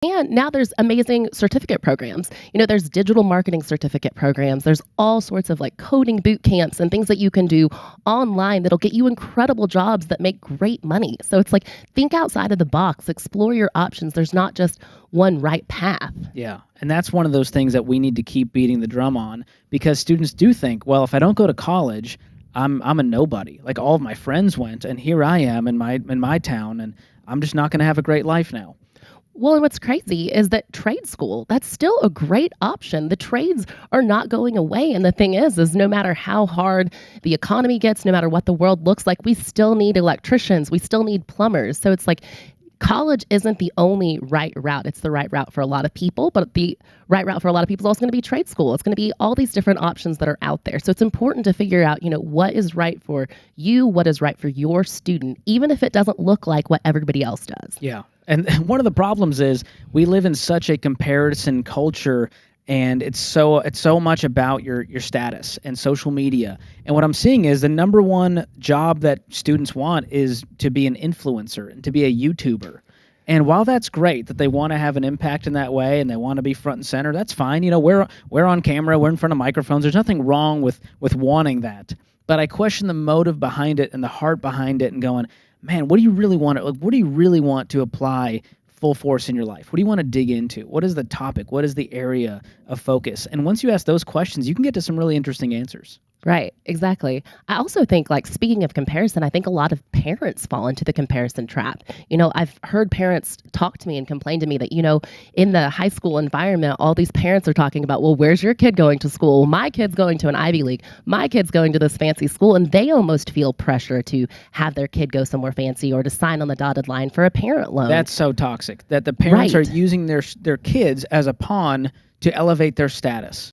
And now there's amazing certificate programs. There's digital marketing certificate programs. There's all sorts of like coding boot camps and things that you can do online that'll get you incredible jobs that make great money. So it's like, think outside of the box, explore your options. There's not just one right path. Yeah. And that's one of those things that we need to keep beating the drum on, because students do think, well, if I don't go to college, I'm a nobody. Like, all of my friends went, and here I am in my town, and I'm just not going to have a great life now. Well, and what's crazy is that trade school, that's still a great option. The trades are not going away. And the thing is no matter how hard the economy gets, no matter what the world looks like, we still need electricians. We still need plumbers. So it's like, college isn't the only right route. It's the right route for a lot of people, but the right route for a lot of people is also going to be trade school. It's going to be all these different options that are out there. So it's important to figure out, what is right for you, what is right for your student, even if it doesn't look like what everybody else does. Yeah. And one of the problems is we live in such a comparison culture, and it's so much about your status and social media. And what I'm seeing is the number one job that students want is to be an influencer and to be a YouTuber. And while that's great that they want to have an impact in that way and they want to be front and center, that's fine. We're on camera, we're in front of microphones. There's nothing wrong with wanting that. But I question the motive behind it and the heart behind it, and going, man, what do you really want to apply full force in your life? What do you want to dig into? What is the topic? What is the area of focus? And once you ask those questions, you can get to some really interesting answers. Right, exactly. I also think, like, speaking of comparison, I think a lot of parents fall into the comparison trap. I've heard parents talk to me and complain to me that, in the high school environment, all these parents are talking about, well, where's your kid going to school? My kid's going to an Ivy League. My kid's going to this fancy school. And they almost feel pressure to have their kid go somewhere fancy or to sign on the dotted line for a parent loan. That's so toxic, that the parents are using their kids as a pawn to elevate their status.